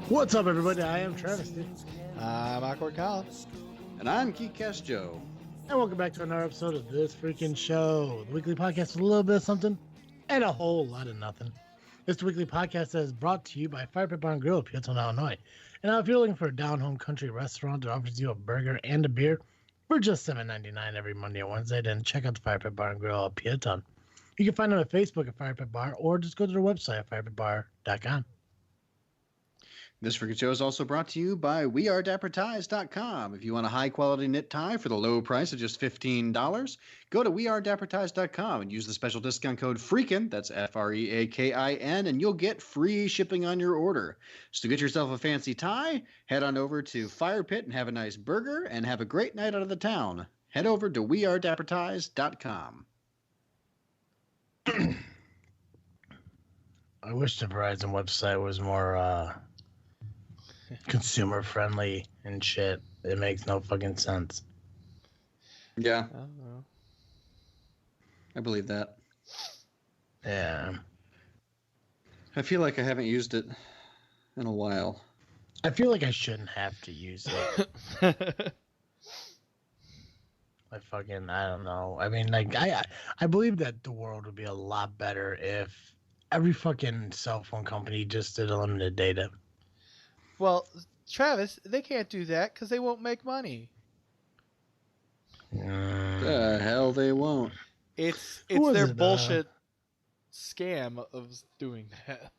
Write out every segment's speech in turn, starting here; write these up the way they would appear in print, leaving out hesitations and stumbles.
What's up, everybody? I am Travesty. I'm Awkward Colin. And I'm Geekcast Joe. And welcome back to another episode of This Freakin' Show, the weekly podcast with a little bit of something and a whole lot of nothing. This weekly podcast that is brought to you by Firepit Bar and Grill, Peotone, Illinois. And now, if you're looking for a down-home country restaurant that offers you a burger and a beer for just $7.99 every Monday and Wednesday, then check out the Firepit Bar and Grill at Peotone. You can find them at Facebook at Firepit Bar, or just go to their website at firepitbar.com. This Freakin' Show is also brought to you by WeAreDapperTies.com. If you want a high-quality knit tie for the low price of just $15, go to WeAreDapperTies.com and use the special discount code FREAKIN, that's F-R-E-A-K-I-N, and you'll get free shipping on your order. So to get yourself a fancy tie, head on over to Firepit and have a nice burger and have a great night out of the town. Head over to WeAreDapperTies.com. I wish the Verizon website was more consumer friendly and shit. It makes no fucking sense. Yeah, I don't know. I believe that. Yeah. I feel like I haven't used it in a while. I feel like I shouldn't have to use it. I don't know. I mean, like, I believe that the world would be a lot better if every fucking cell phone company just did unlimited data. Well, Travis, they can't do that because they won't make money. The hell they won't. It's Who was their it, bullshit scam of doing that.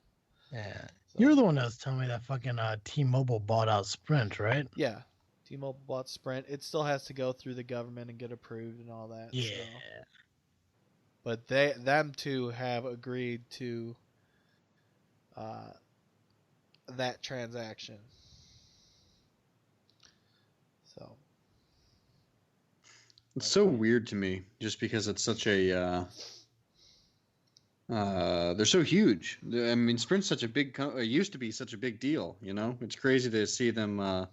Yeah. So, You're the one that was telling me that fucking T-Mobile bought out Sprint, right? yeah. T-Mobile bought Sprint. It still has to go through the government and get approved and all that. Yeah. So. But them two have agreed to that transaction. So. It's so weird to me, just because it's such a. They're so huge. I mean, Sprint's such a big. It used to be such a big deal. You know, it's crazy to see them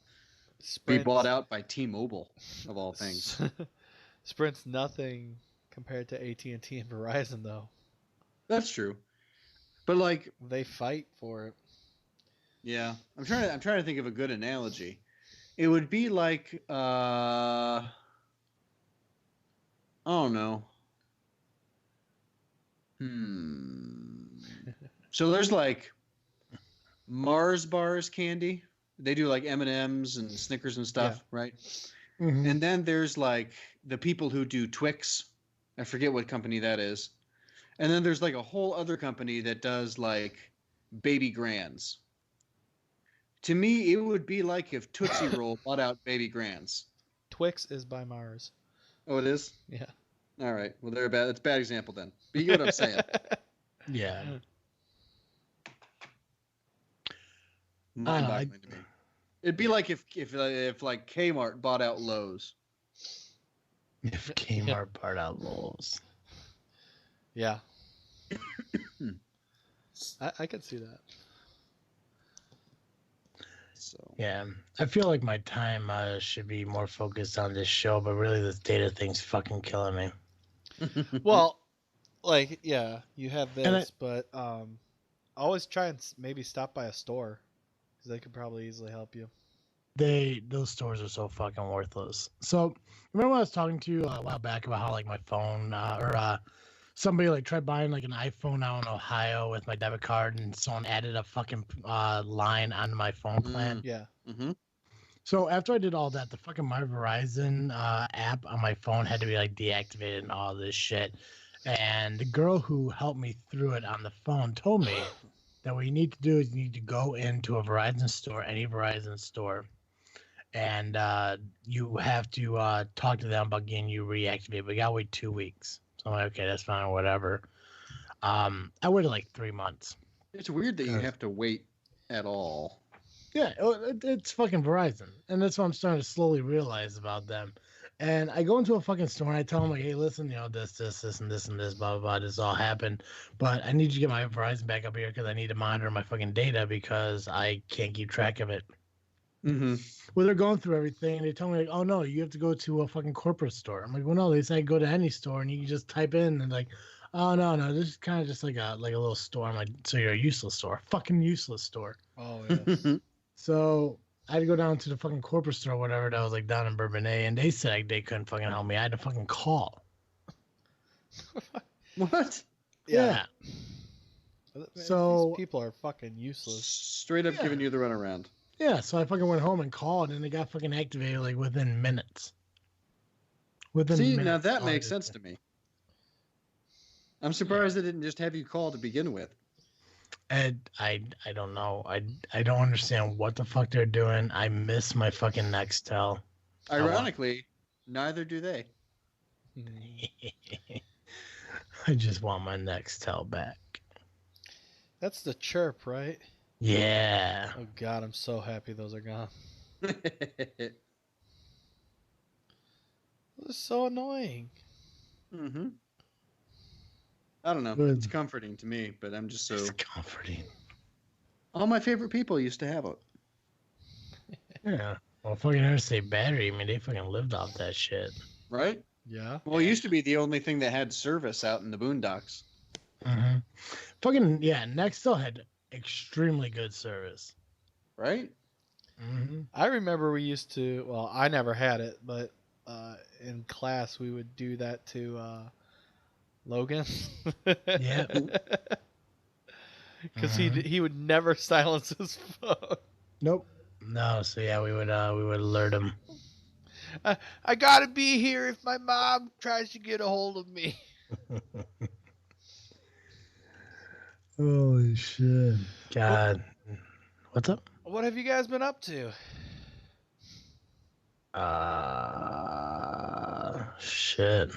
be bought out by T-Mobile, of all things. Sprint's nothing compared to AT&T and Verizon, though. That's true, but like, They fight for it. yeah, I'm trying to think of a good analogy. It would be like, I don't know. So there's like Mars bars candy. They do like M&Ms and Snickers and stuff, right? Mm-hmm. And then there's like the people who do Twix. I forget what company that is. And then there's like a whole other company that does like Baby Grands. To me, it would be like if Tootsie Roll bought out Baby Grands. Twix is by Mars. Oh, it is? Yeah. All right. Well, they're bad. It's a bad example then. But you get what I'm saying. Yeah. Mind-boggling to me. It'd be like if like Kmart bought out Lowe's. If Kmart bought out Lowe's. Yeah. I could see that. So Yeah. I feel like my time should be more focused on this show, but really this data thing's fucking killing me. Well, like, yeah, you have And this, but always try and maybe stop by a store because they could probably easily help you. Those stores are so fucking worthless. So remember when I was talking to you a while back about how like my phone somebody like tried buying like an iPhone out in Ohio with my debit card and someone added a fucking line onto my phone plan. Yeah. Mm-hmm. So after I did all that, the fucking My Verizon app on my phone had to be like deactivated and all this shit. And the girl who helped me through it on the phone told me that what you need to do is you need to go into a Verizon store, any Verizon store, and you have to talk to them about getting you reactivated. But you gotta wait 2 weeks. So I'm like, okay, that's fine, whatever. I waited like 3 months. It's weird that you have to wait at all. Yeah, it's fucking Verizon. And that's what I'm starting to slowly realize about them. And I go into a fucking store and I tell them, like, hey, listen, you know, this, and this, blah, blah, blah, this all happened. But I need you to get my Verizon back up here because I need to monitor my fucking data because I can't keep track of it. Mm-hmm. Well, they're going through everything. And they tell me, like, oh, no, you have to go to a fucking corporate store. I'm like, well, no, they say go to any store and you can just type in and like, oh, no, this is kind of just like a little store. I'm like, so you're a useless store. Fucking useless store. Oh, yes. So I had to go down to the fucking corporate store, or whatever that was like down in Bourbonnais, and they said they couldn't fucking help me. I had to fucking call. What? Yeah. So So these people are fucking useless. Straight up Yeah. giving you the runaround. yeah, so I fucking went home and called, and they got fucking activated like within minutes. Within See, minutes. now that all I makes did- sense to me. I'm surprised they didn't just have you call to begin with. And I don't know. I don't understand what the fuck they're doing. I miss my fucking Nextel. Ironically, neither do they. I just want my Nextel back. That's the chirp, right? Yeah. Oh god, I'm so happy those are gone. This is so annoying. Mm-hmm. I don't know. Good. It's comforting to me, but I'm just so. It's comforting. All my favorite people used to have it. Yeah. Well, fucking Interstate Battery, I mean, they fucking lived off that shit. Right? Yeah. Well, it used to be the only thing that had service out in the boondocks. Mm-hmm. Fucking, yeah, Nextel had extremely good service. Right? Mm-hmm. I remember we used to, well, I never had it, but in class we would do that to Logan. Yeah. Because Mhm. he would never silence his phone. Nope. No, so yeah, we would alert them. I gotta be here if my mom tries to get a hold of me. Holy shit. God. What's up? What have you guys been up to? Shit.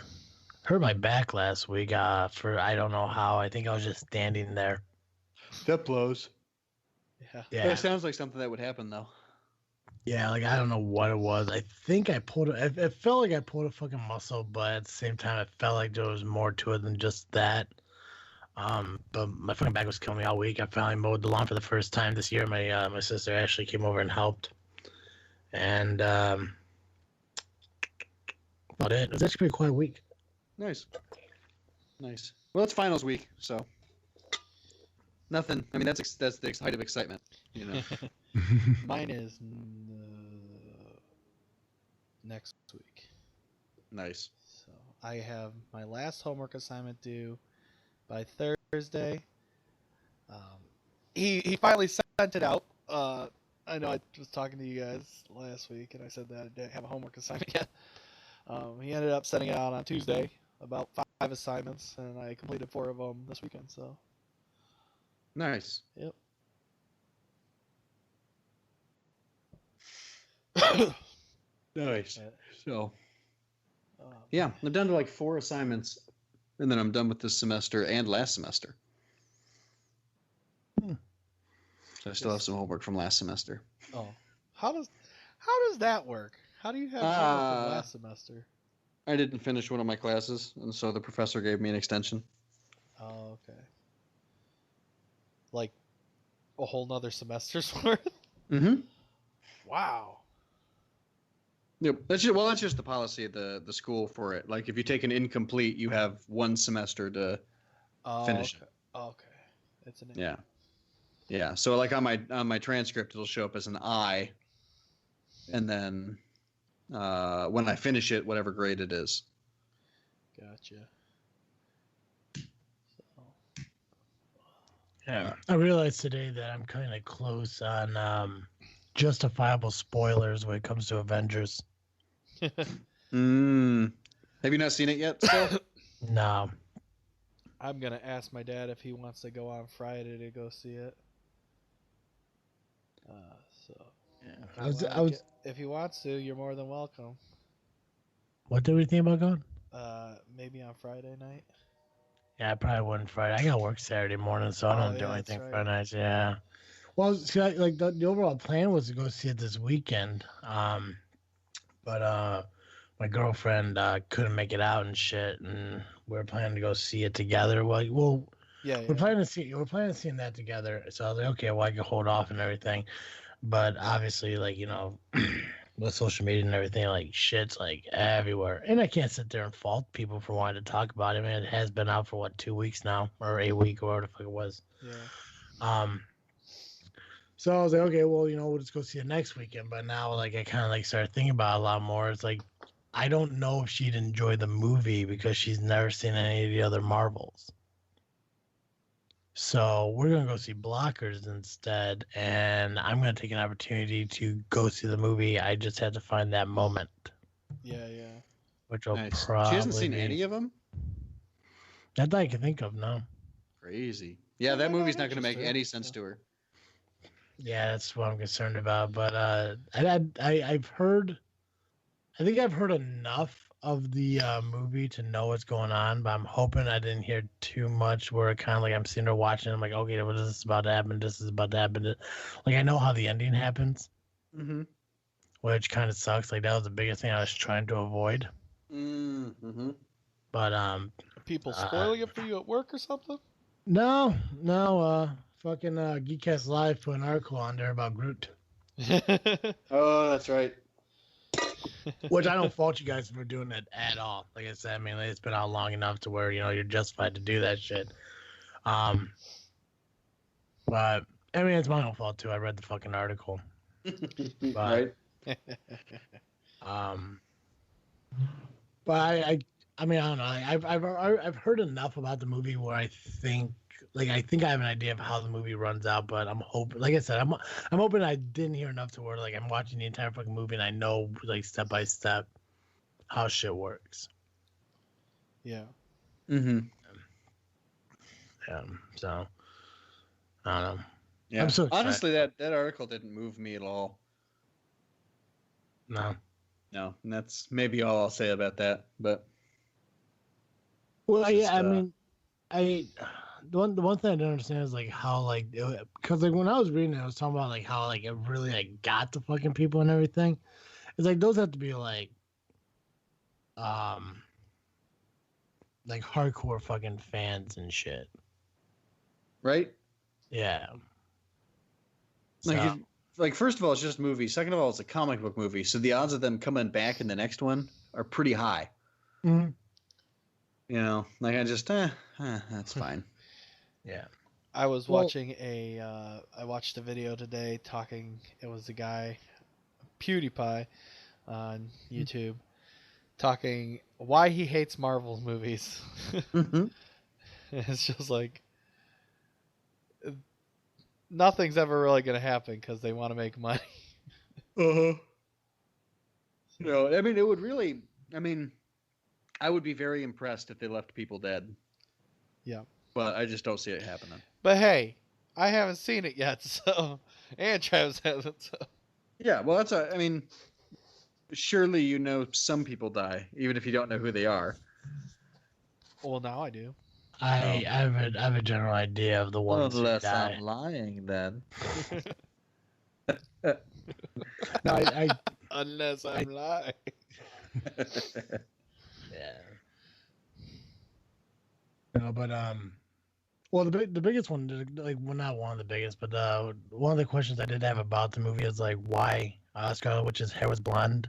Hurt my back last week. For I don't know how. I think I was just standing there. That blows. Yeah. Yeah. That sounds like something that would happen, though. Yeah, like I don't know what it was. I think I pulled it. It felt like I pulled a fucking muscle, but at the same time, it felt like there was more to it than just that. But my fucking back was killing me all week. I finally mowed the lawn for the first time this year. My sister actually came over and helped, and about it. It was actually a pretty quiet week. Nice. Nice. Well, it's finals week, so nothing. I mean, that's the height of excitement, you know. Mine is next week. Nice. So I have my last homework assignment due by Thursday. He finally sent it out. I know I was talking to you guys last week, and I said that I didn't have a homework assignment yet. He ended up sending it out on Tuesday, about 5 assignments, and I completed 4 of them this weekend. So Nice. yep. Nice. Yeah. So, yeah, I'm down to like 4 assignments, and then I'm done with this semester and last semester. So I still have some homework from last semester. Oh, how does that work? How do you have homework from last semester? I didn't finish one of my classes, and so the professor gave me an extension. Oh, okay. Like a whole nother semester's worth? Mm-hmm. Wow. Yep. That's just the policy of the school for it. Like if you take an incomplete, you have 1 semester to finish okay. it. Okay. It's an Yeah. Yeah. So like on my transcript, it'll show up as an I, and then when I finish it, whatever grade it is. Gotcha. Yeah. I realized today that I'm kind of close on justifiable spoilers when it comes to Avengers. Have you not seen it yet? Still? No. I'm gonna ask my dad if he wants to go on Friday to go see it. So Yeah. if he wants to, you're more than welcome. What did we think about going? Maybe on Friday night. Yeah, I probably wouldn't Friday. I got work Saturday morning, so I Oh, don't do yeah, anything that's right. Friday nights. Yeah. Well, see, like the overall plan was to go see it this weekend. But my girlfriend couldn't make it out and shit, and we are planning to go see it together. Well, Yeah. we're planning to seeing that together. So I was like, okay, well, I can hold off and everything. But obviously, like, you know, with social media and everything, like shit's like everywhere. And I can't sit there and fault people for wanting to talk about it. I mean, it has been out for what, 2 weeks now, or a week, or whatever the fuck it was. Yeah. So I was like, okay, well, we'll just go see it next weekend. But now, like, I kind of like started thinking about it a lot more. It's like, I don't know if she'd enjoy the movie because she's never seen any of the other Marvels. So we're gonna go see Blockers instead, and I'm gonna take an opportunity to go see the movie. I just had to find that moment, Yeah. which will Nice. probably She hasn't seen be any of them? not that I can think of. No. Crazy. Yeah, Well, that might movie's not not going to make interest her, any sense so. to her. Yeah, that's what I'm concerned about. But I've heard. I think I've heard enough of the movie to know what's going on, but I'm hoping I didn't hear too much where it kind of like I'm sitting there watching. I'm like, okay, what is this about to happen? This is about to happen. Like I know how the ending happens, Mm-hmm. which kind of sucks. Like that was the biggest thing I was trying to avoid. Mm-hmm. But People spoiling it for you at work or something? no, fucking Geekcast Live put an article on there about Groot, Oh, that's right. which I don't fault you guys for doing it at all. Like I said, I mean it's been out long enough to where you're justified to do that shit. But I mean it's my own fault too. I read the fucking article. Right. Um, but I mean I don't know. I've heard enough about the movie where I think I have an idea of how the movie runs out. But I'm hoping, like I said, I'm hoping I didn't hear enough to where like I'm watching the entire fucking movie and I know like step by step how shit works. Yeah. Mm-hmm. Yeah. So I don't know. Yeah. I'm so excited. Honestly, that article didn't move me at all. No. No, and that's maybe all I'll say about that. But Well, it's yeah, just, I mean, the one thing I don't understand is like how like because like when I was reading it, I was talking about like how like it really like got to fucking people and everything. It's like those have to be like hardcore fucking fans and shit. right. Yeah. Like, So, like first of all, it's just a movie. Second of all, it's a comic book movie, so the odds of them coming back in the next one are pretty high. mhm. You know, like I just, that's fine. Yeah. I was Well- watching I watched a video today talking. It was a guy, PewDiePie, on YouTube, talking why he hates Marvel movies. Mm-hmm. It's just like nothing's ever really gonna happen because they want to make money. Uh-huh. No, I mean, it would really, I mean, I would be very impressed if they left people dead. Yeah. But I just don't see it happening. But hey, I haven't seen it yet, so and Travis hasn't. So. Yeah, well, I mean, surely you know some people die, even if you don't know who they are. Well, now I do. I have a general idea of the ones who Unless die. I'm lying, then. No, I Unless I'm lying. yeah. No, but well, the biggest one, like, well, not one of the biggest, but one of the questions I did have about the movie is like why Scarlet Witch's hair was blonde.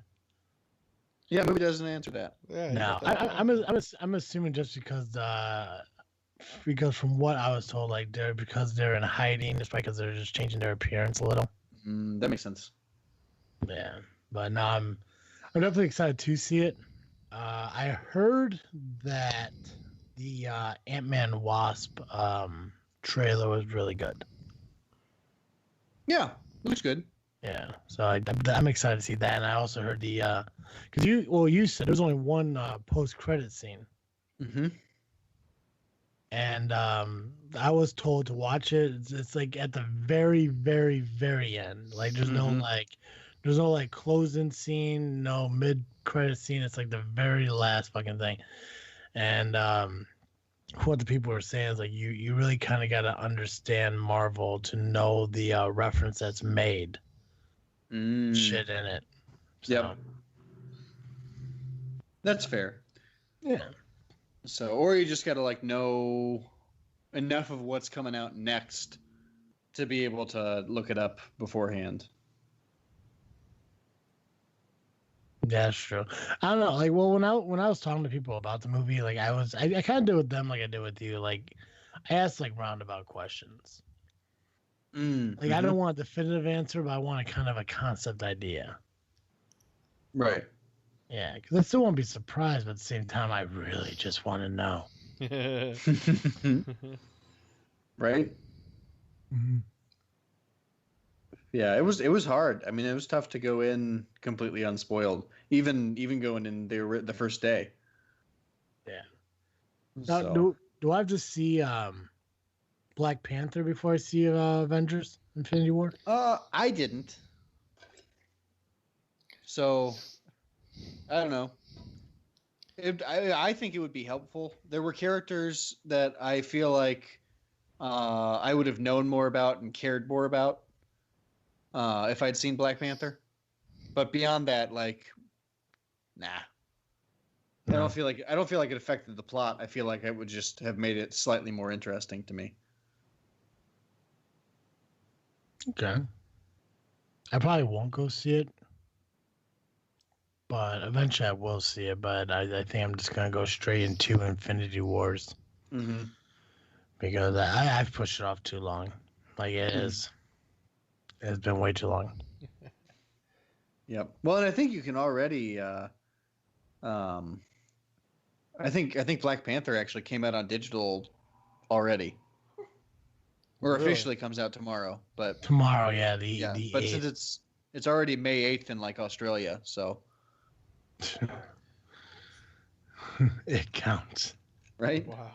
Yeah, movie doesn't answer that. Yeah, No, I'm assuming just because from what I was told, like they're in hiding, it's probably because they're just changing their appearance a little. That makes sense. Yeah, but no, I'm definitely excited to see it. I heard that the Ant-Man Wasp trailer was really good. Yeah, looks good. Yeah, so I'm excited to see that, and I also heard the because you said there's only one post-credit scene, Mm-hmm. and I was told to watch it. It's like at the very, very, very end. Like there's Mhm. no like closing scene, no mid-credit scene. It's like the very last fucking thing, and what the people were saying is like you really kind of got to understand Marvel to know the reference that's made. Shit in it. So, Yep. That's fair. yeah. So, or you just got to like know enough of what's coming out next to be able to look it up beforehand. Yeah, that's true. I don't know. Like, well, when I was talking to people about the movie, like I kind of did with them, like I did with you. Like, I asked like roundabout questions. Like, I don't want a definitive answer, but I want a kind of a concept idea. Right. Yeah, because I still won't be surprised, but at the same time, I really just want to know. Right. Mm-hmm. Yeah, it was hard. I mean, it was tough to go in completely unspoiled, even going in the first day. Yeah. Now, So do I have to see Black Panther before I see Avengers: Infinity War? I didn't. So I don't know. I think it would be helpful. There were characters that I feel like I would have known more about and cared more about if I'd seen Black Panther. But beyond that, like, nah. I don't feel like it affected the plot. I feel like it would just have made it slightly more interesting to me. Okay. I probably won't go see it, but eventually I will see it. But I think I'm just gonna go straight into Infinity Wars because I've pushed it off too long. Like it's been way too long. Yep. Well, and I think you can already. I think Black Panther actually came out on digital already, or Really? officially comes out tomorrow. But Tomorrow, yeah, the but 8th. since it's already May 8th in like Australia, so It counts. right. Wow.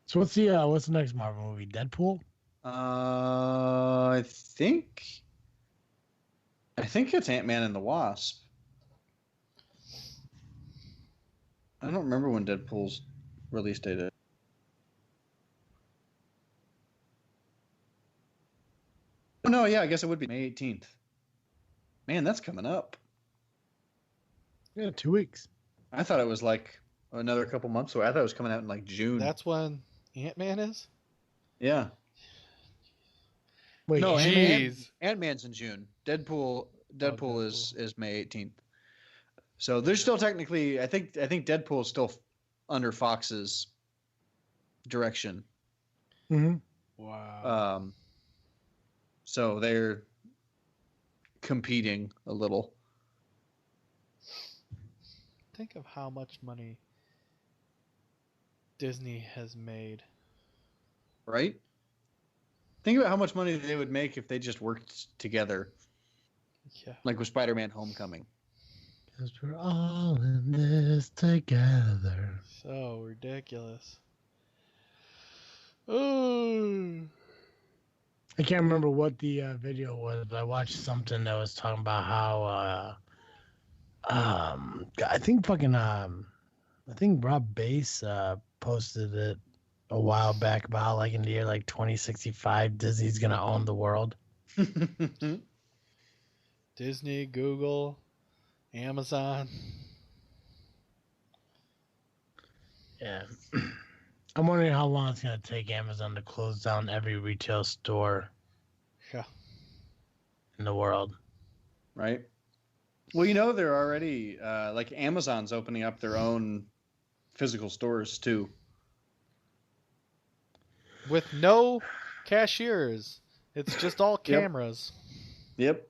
So what's the next Marvel movie? Deadpool? I think it's Ant-Man and the Wasp. I don't remember when Deadpool's release date is. Oh, no, yeah, I guess it would be May 18th. Man, that's coming up. Yeah, 2 weeks. I thought it was like another couple months away. I thought it was coming out in like June. That's when Ant-Man is? Yeah. Wait, No, Jeez. Ant-Man's in June. Deadpool is May 18th. So there's still technically, I think Deadpool is still under Fox's direction. Mm-hmm. Wow. So they're competing a little. Think of how much money Disney has made. Right? Think about how much money they would make if they just worked together. Yeah. Like with Spider-Man Homecoming. Because we're all in this together. So ridiculous. Oh. I can't remember what the video was, but I watched something that was talking about how I think Rob Bass posted it a while back about how, like, in the year like 2065 Disney's gonna own the world. Disney, Google, Amazon. Yeah. I'm wondering how long it's gonna take Amazon to close down every retail store Yeah. in the world. Right? Well, you know, they're already like Amazon's opening up their own physical stores too. With no cashiers. It's just all cameras. Yep.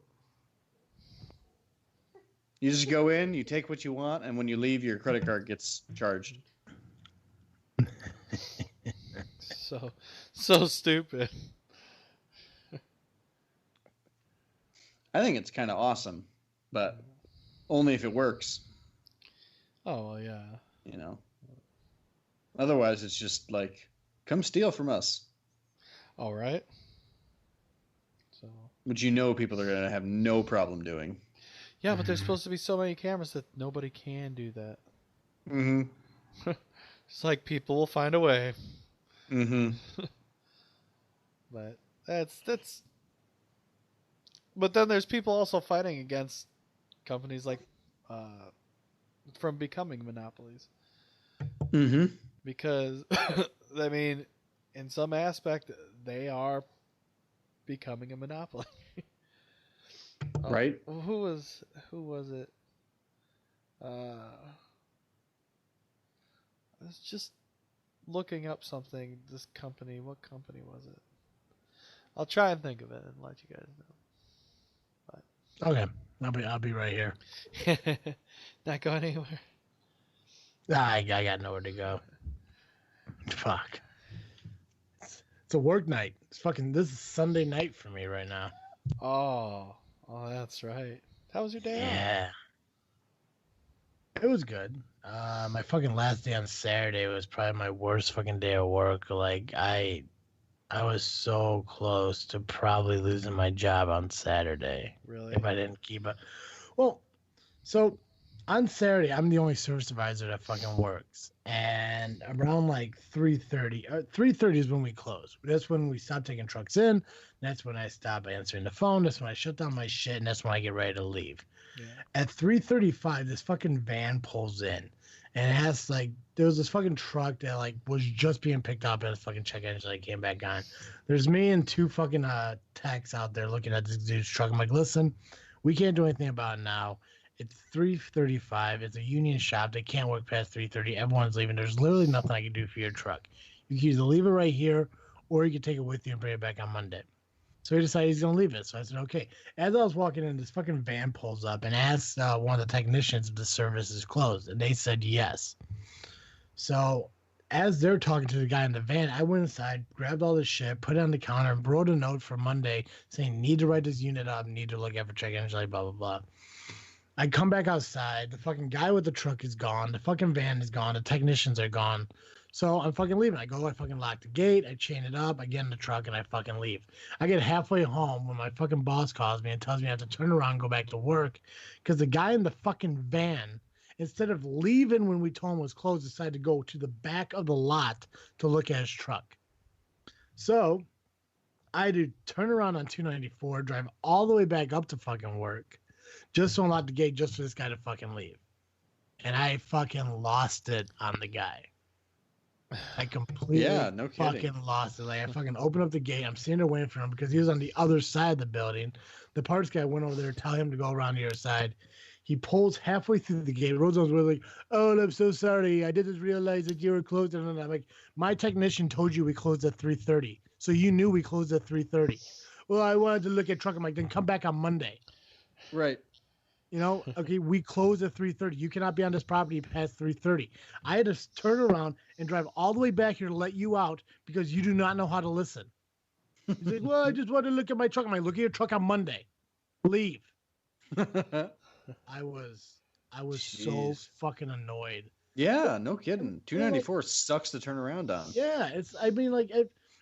You just go in, you take what you want, and when you leave, your credit card gets charged. So stupid. I think it's kind of awesome, but only if it works. Oh, well, yeah. You know. Otherwise, it's just like, come steal from us. All right. So. Which you know people are going to have no problem doing. Yeah, but there's supposed to be so many cameras that nobody can do that. Mm-hmm. It's like people will find a way. Mm-hmm. But that's. But then there's people also fighting against companies like, from becoming monopolies. Mm-hmm. Because, I mean, in some aspect, they are becoming a monopoly. Right. Who was it? It's just looking up something. This company, what company was it? I'll try and think of it and let you guys Okay, I'll be right here. know. Not going anywhere. I got nowhere to go. Fuck. It's a work night. This is Sunday night for me right now. Oh, that's right. How was your day off? Yeah. It was good. My fucking last day on Saturday was probably my worst fucking day of work. Like I was so close to probably losing my job on Saturday Really? if I didn't keep it. Well, so on Saturday, I'm the only service advisor that fucking works, and around like 3:30, 3:30 is when we close. That's when we stop taking trucks in. That's when I stop answering the phone. That's when I shut down my shit, and that's when I get ready to leave. Yeah. At 3:35, this fucking van pulls in, and it has like there was this fucking truck that like was just being picked up, and its fucking check engine like came back on. There's me and two fucking techs out there looking at this dude's truck. I'm like, listen, we can't do anything about it now. It's 3:35. It's a union shop. They can't work past 3:30. Everyone's leaving. There's literally nothing I can do for your truck. You can either leave it right here, or you can take it with you and bring it back on Monday. So he decided he's gonna leave it. So I said, okay. As I was walking in, this fucking van pulls up and asks one of the technicians if the service is closed, and they said yes. So as they're talking to the guy in the van, I went inside, grabbed all this shit, put it on the counter, and wrote a note for Monday saying, need to write this unit up, need to look at for check engine light, blah, blah, blah. I come back outside. The fucking guy with the truck is gone. The fucking van is gone. The technicians are gone. So I'm fucking leaving. I go, I fucking lock the gate. I chain it up. I get in the truck and I fucking leave. I get halfway home when my fucking boss calls me and tells me I have to turn around and go back to work because the guy in the fucking van, instead of leaving when we told him it was closed, decided to go to the back of the lot to look at his truck. So I had to turn around on 294, drive all the way back up to fucking work, just to unlock the gate just for this guy to fucking leave. And I fucking lost it on the guy. I completely no kidding. fucking lost it. Like I fucking opened up the gate. I'm standing there waiting for him because he was on the other side of the building. The parts guy went over there to tell him to go around the other side. He pulls halfway through the gate. Roseanne's really like, oh, I'm so sorry. I didn't realize that you were closed. And I'm like, my technician told you we closed at 3:30. So you knew we closed at 3:30. Well, I wanted to look at truck. I'm like, then come back on Monday. Right. You know, okay, we close at 3:30. You cannot be on this property past 3:30. I had to turn around and drive all the way back here to let you out because you do not know how to listen. He's like, well, I just want to look at my truck. I'm like, look at your truck on Monday. Leave. I was so fucking annoyed. Yeah, no kidding. 294 sucks to turn around on. Yeah, I mean, like,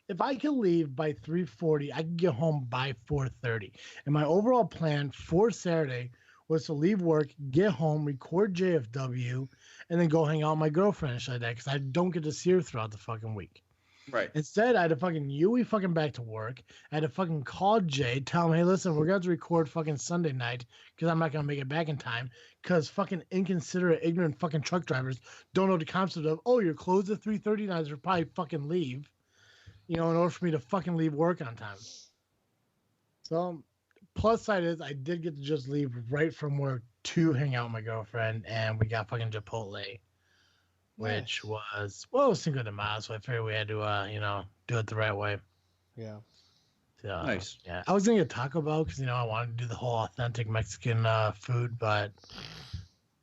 if I can leave by 3:40, I can get home by 4:30. And my overall plan for Saturday was to leave work, get home, record JFW, and then go hang out with my girlfriend and shit like that because I don't get to see her throughout the fucking week. Right. Instead, I had to fucking Yui fucking back to work. I had to fucking call Jay, tell him, hey, listen, we're going to record fucking Sunday night because I'm not going to make it back in time because fucking inconsiderate, ignorant fucking truck drivers don't know the concept of, oh, you're closed at 3:30, now I should probably fucking leave, you know, in order for me to fucking leave work on time. So, plus side is I did get to just leave right from work to hang out with my girlfriend, and we got fucking Chipotle. Which was, well, it was Cinco de Mayo, so I figured we had to, you know, do it the right way. Yeah. So, Nice. Yeah. I was going to get Taco Bell because, you know, I wanted to do the whole authentic Mexican food, but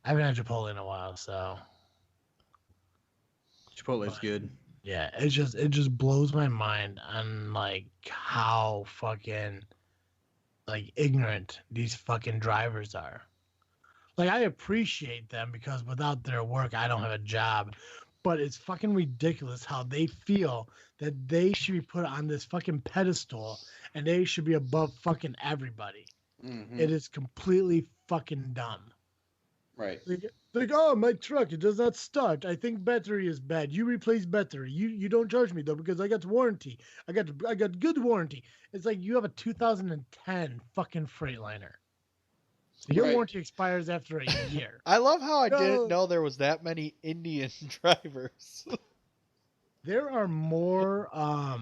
I haven't had Chipotle in a while, so. Chipotle's good. Yeah, it just blows my mind on, like, how fucking, like, ignorant these fucking drivers are. Like, I appreciate them because without their work, I don't have a job. But it's fucking ridiculous how they feel that they should be put on this fucking pedestal and they should be above fucking everybody. Mm-hmm. It is completely fucking dumb. Right. Like, oh, my truck, it does not start. I think battery is bad. You replace battery. You don't charge me, though, because I got warranty. I got good warranty. It's like you have a 2010 fucking Freightliner. Your warranty expires after a year. I love how I didn't know there was that many Indian drivers. There are more, oh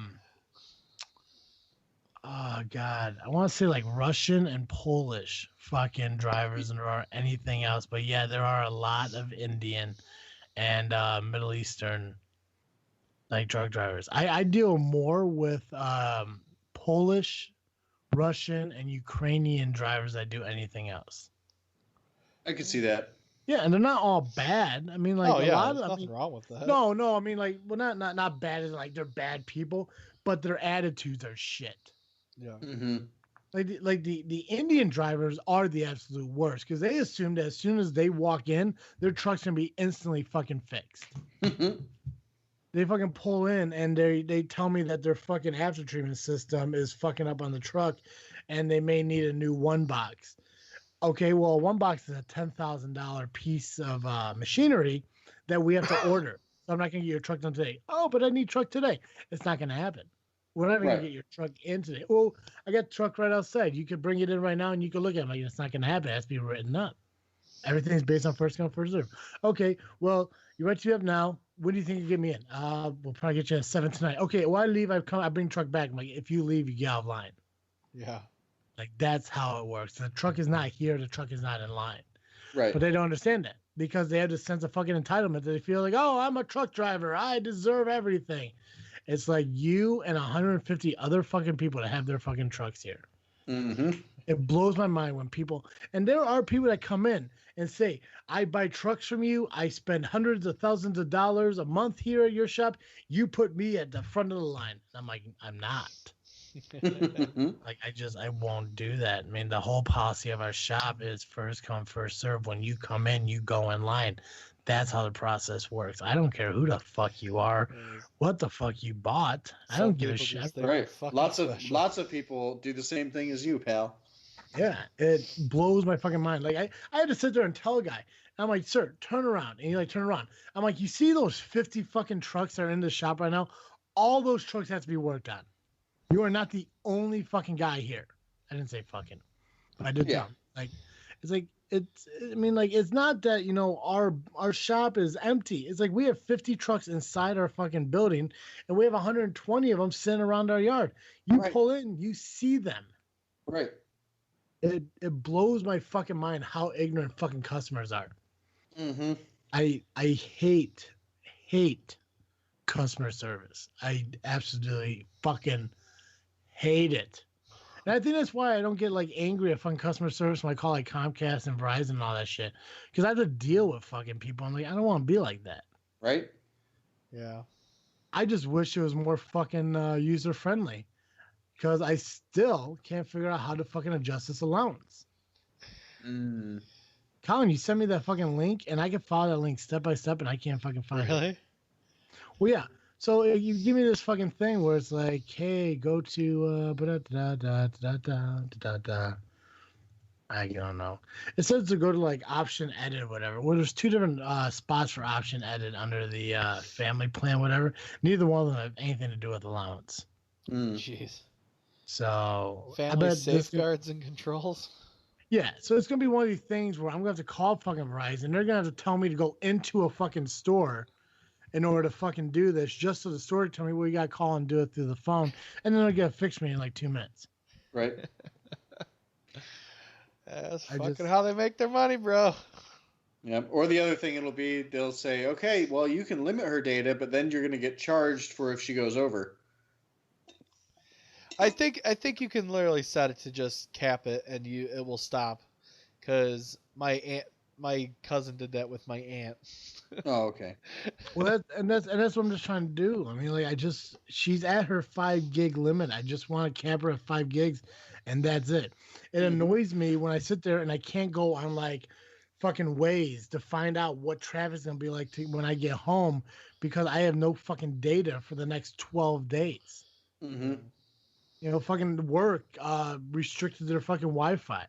God, I want to say like Russian and Polish fucking drivers than there are anything else. But yeah, there are a lot of Indian and Middle Eastern like truck drivers. I deal more with Polish, Russian, and Ukrainian drivers than I do anything else. I could see that. Yeah, and they're not all bad. I mean, like Oh a yeah, lot there's of. I nothing mean, wrong with that. no. I mean, like, well, not bad as like they're bad people, but their attitudes are shit. Yeah. Mm-hmm. Like the Indian drivers are the absolute worst because they assume that as soon as they walk in, their truck's gonna be instantly fucking fixed. They fucking pull in and they tell me that their fucking after treatment system is fucking up on the truck, and they may need a new one box. Okay, well, one box is a $10,000 piece of machinery that we have to order. So I'm not gonna get your truck done today. Oh, but I need truck today. It's not gonna happen. We're not gonna Right. get your truck in today. Well, I got the truck right outside. You could bring it in right now and you could look at it. Like, it's not gonna happen. It has to be written up. Everything's based on first come, first serve. Okay, well, you write you up now. When do you think you get me in? We'll probably get you at 7 tonight. Okay, well, I leave. I bring the truck back. I'm like, if you leave, you get out of line. Yeah. Like, that's how it works. The truck is not here. The truck is not in line. Right. But they don't understand that because they have this sense of fucking entitlement that they feel like, oh, I'm a truck driver. I deserve everything. It's like you and 150 other fucking people that have their fucking trucks here. Mm-hmm. It blows my mind when people, and there are people that come in and say, I buy trucks from you. I spend hundreds of thousands of dollars a month here at your shop. You put me at the front of the line. I'm like, I'm not. Like, I won't do that. I mean, the whole policy of our shop is first come, first serve. When you come in, you go in line. That's how the process works. I don't care who the fuck you are, what the fuck you bought. I Some don't give a people shit. just think they're Right. fucking Lots special. of people do the same thing as you, pal. Yeah, it blows my fucking mind. Like I had to sit there and tell a guy. I'm like, sir, turn around. And he like, turn around. I'm like, you see those 50 fucking trucks that are in the shop right now? All those trucks have to be worked on. You are not the only fucking guy here. I didn't say fucking. But I did Yeah. tell him. Like, it's like I mean, like, it's not that, you know, our shop is empty. It's like we have 50 trucks inside our fucking building and we have 120 of them sitting around our yard. You Right. pull in, you see them. Right. It blows my fucking mind how ignorant fucking customers are. Mm-hmm. I hate customer service. I absolutely fucking hate it. And I think that's why I don't get like angry at fucking customer service when I call like Comcast and Verizon and all that shit. Because I have to deal with fucking people. I'm like, I don't want to be like that. Right. Yeah. I just wish it was more fucking user friendly. Because I still can't figure out how to fucking adjust this allowance. Mm. Colin, you sent me that fucking link, and I can follow that link step by step, and I can't fucking find it. Really? Well, yeah. So you give me this fucking thing where it's like, hey, go to I don't know. It says to go to like option edit or whatever. Well, there's two different spots for option edit under the family plan, whatever. Neither one of them have anything to do with allowance. Mm. Jeez. So I Family bet this safeguards and controls. yeah, so it's gonna be one of these things where I'm gonna have to call fucking Verizon. They're gonna have to tell me to go into a fucking store in order to fucking do this, just so the store tell me, well, you gotta call and do it through the phone, and then they'll get it fixed me in like 2 minutes. Right. That's I fucking just- how they make their money, bro. Yep. Or the other thing it'll be, they'll say, okay, well, you can limit her data, but then you're going to get charged for if she goes over. I think you can literally set it to just cap it and it will stop. Cause my cousin did that with my aunt. Oh, okay. Well, that's what I'm just trying to do. I mean, like, she's at her 5 gig limit. I just want to cap her at 5 gigs, and that's it. It annoys me when I sit there and I can't go on like fucking Waze to find out what traffic's gonna be like when I get home because I have no fucking data for the next 12 days. Mm-hmm. You know, fucking work restricted their fucking Wi-Fi.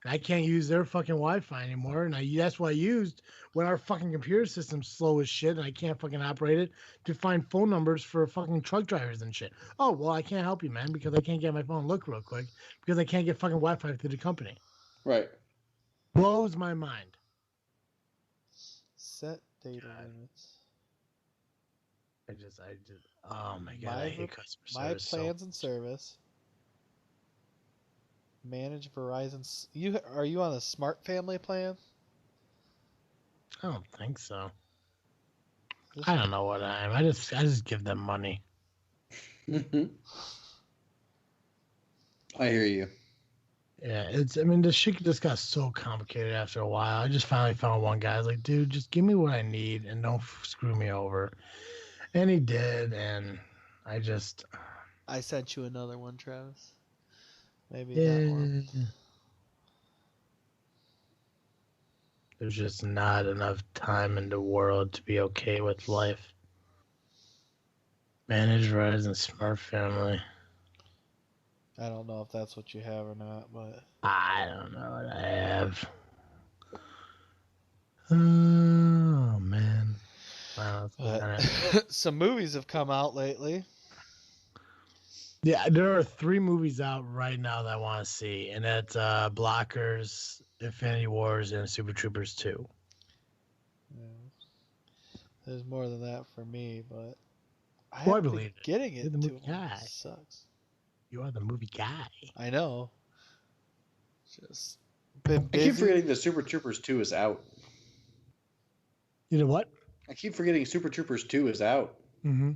And I can't use their fucking Wi-Fi anymore. And that's what I used when our fucking computer system's slow as shit and I can't fucking operate it to find phone numbers for fucking truck drivers and shit. Oh, well, I can't help you, man, because I can't get my phone look real quick because I can't get fucking Wi-Fi through the company. Right. Blows my mind. Set data limits. I just, oh my God, I hate customer My service. plans and service. Manage Verizon's. Are you on a smart family plan? I don't think so. I don't know what I am. I just give them money. I hear you. Yeah, I mean, the shit just got so complicated after a while. I just finally found one guy. I was like, dude, just give me what I need and don't screw me over. And he did, and I sent you another one, Travis. Maybe that one. yeah. There's just not enough time in the world to be okay with life. Manage, rise, and smart family. I don't know if that's what you have or not, but I don't know what I have. Oh man. Wow, some movies have come out lately. yeah, there are 3 movies out right now that I want to see, and that's Blockers, Infinity Wars, and Super Troopers 2. Yeah. There's more than that for me, but I Well, I haven't been believe it. getting You're it the to movie them. guy. It sucks. You are the movie guy. I know. Just been I keep busy. forgetting that Super Troopers 2 is out. You know what? I keep forgetting Super Troopers 2 is out. Mm-hmm.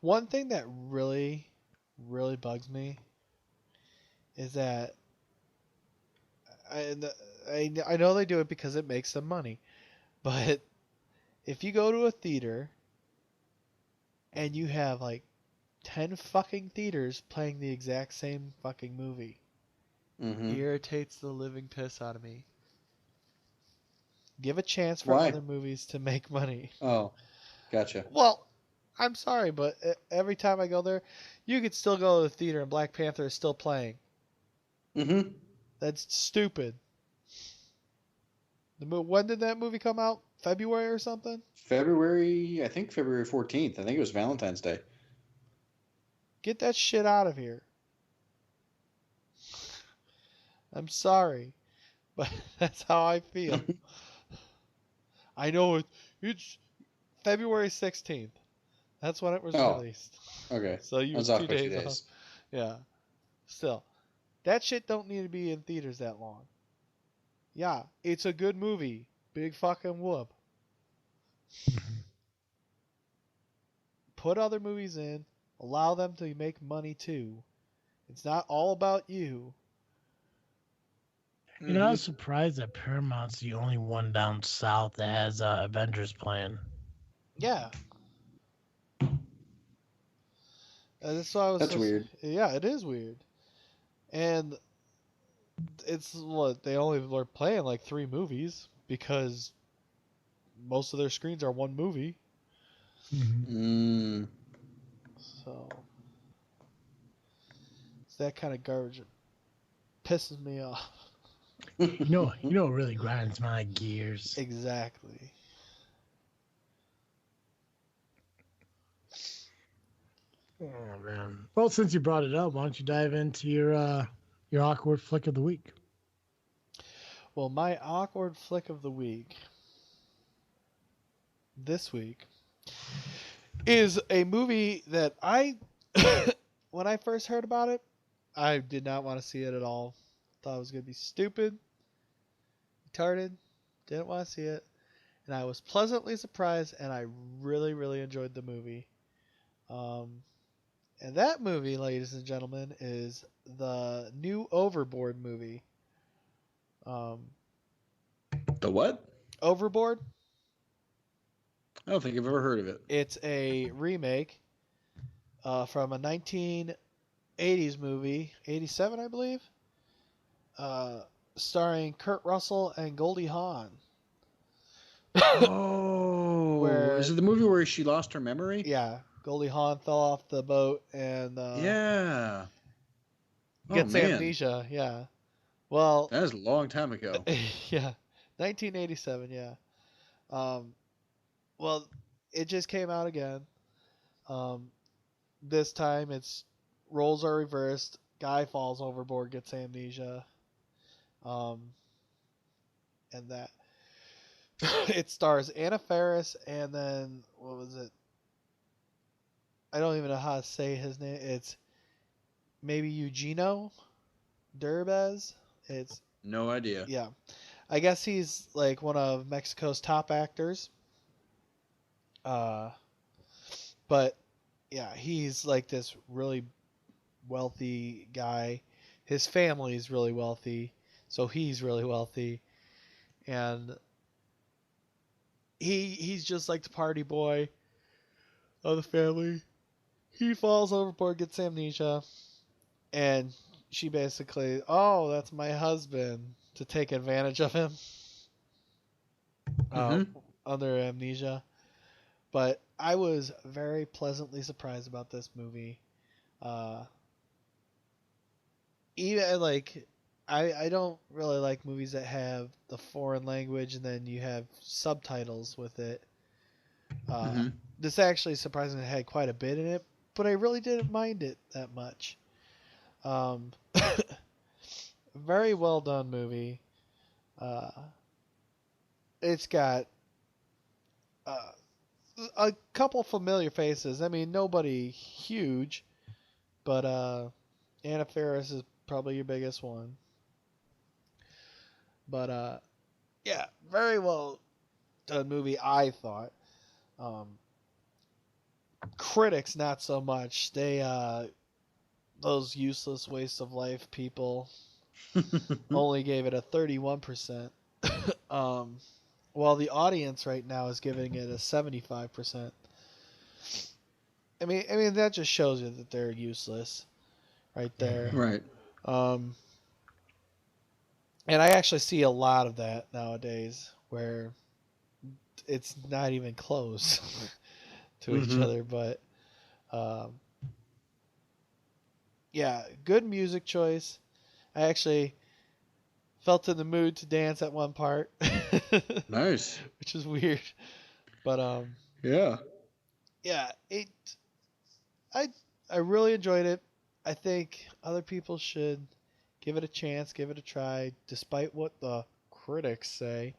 One thing that really, really bugs me is that I know they do it because it makes them money, but if you go to a theater and you have like 10 fucking theaters playing the exact same fucking movie, irritates the living piss out of me. Give a chance for Why? other movies to make money. Oh, gotcha. Well, I'm sorry, but every time I go there, you could still go to the theater and Black Panther is still playing. Mm-hmm. That's stupid. When did that movie come out? February or something? I think February 14th. I think it was Valentine's Day. Get that shit out of here. I'm sorry, but that's how I feel. I know it's February 16th. That's when it was released. Okay. So you I was were off 2 by 2 days off. days. Yeah. Still, that shit don't need to be in theaters that long. Yeah, it's a good movie. Big fucking whoop. Put other movies in. Allow them to make money too. It's not all about you. You know, I was surprised that Paramount's the only one down south that has Avengers playing. Yeah. That's why I was. That's weird. Yeah, it is weird. And it's what they only were playing like 3 movies because most of their screens are one movie. Mm-hmm. So it's that kind of garbage. It pisses me off. You know what really grinds my gears? Exactly. Oh man. Well, since you brought it up, why don't you dive into your awkward flick of the week? Well, my awkward flick of the week this week is a movie that when I first heard about it, I did not want to see it at all. Thought it was going to be stupid, retarded, didn't want to see it. And I was pleasantly surprised, and I really, really enjoyed the movie. And that movie, ladies and gentlemen, is the new Overboard movie. The what? Overboard? I don't think I've ever heard of it. It's a remake from a 1980s movie, 87, I believe, starring Kurt Russell and Goldie Hawn. Oh, is it the movie where she lost her memory? Yeah, Goldie Hawn fell off the boat and gets amnesia. Yeah, well, that was a long time ago. Yeah, 1987. Yeah, well, it just came out again. This time it's roles are reversed. Guy falls overboard, gets amnesia. And that it stars Anna Faris and then what was it? I don't even know how to say his name. It's maybe Eugenio Derbez. It's no idea. Yeah. I guess he's like one of Mexico's top actors. Uh, but yeah, he's like this really wealthy guy. His family is really wealthy, so he's really wealthy, and he's just like the party boy of the family. He falls overboard, gets amnesia, and she basically, oh, that's my husband, to take advantage of him uh, Mm-hmm. under amnesia. But I was very pleasantly surprised about this movie. Uh, even like I don't really like movies that have the foreign language and then you have subtitles with it. Uh, Mm-hmm. this actually surprisingly had quite a bit in it, but I really didn't mind it that much. Um, very well done movie. Uh, it's got uh, a couple familiar faces. I mean, nobody huge, but Anna Faris is probably your biggest one. But yeah, very well done movie. I thought. Um, Critics, not so much. They those useless waste of life people only gave it a 31%. um, while the audience right now is giving it a 75%. I mean that just shows you that they're useless, right there. Right. Um, and I actually see a lot of that nowadays, where it's not even close to each Mm-hmm. other. But um, yeah, good music choice. I actually felt in the mood to dance at one part, Nice. which is weird. But Yeah. yeah, I I really enjoyed it. I think other people should give it a chance, give it a try, despite what the critics say.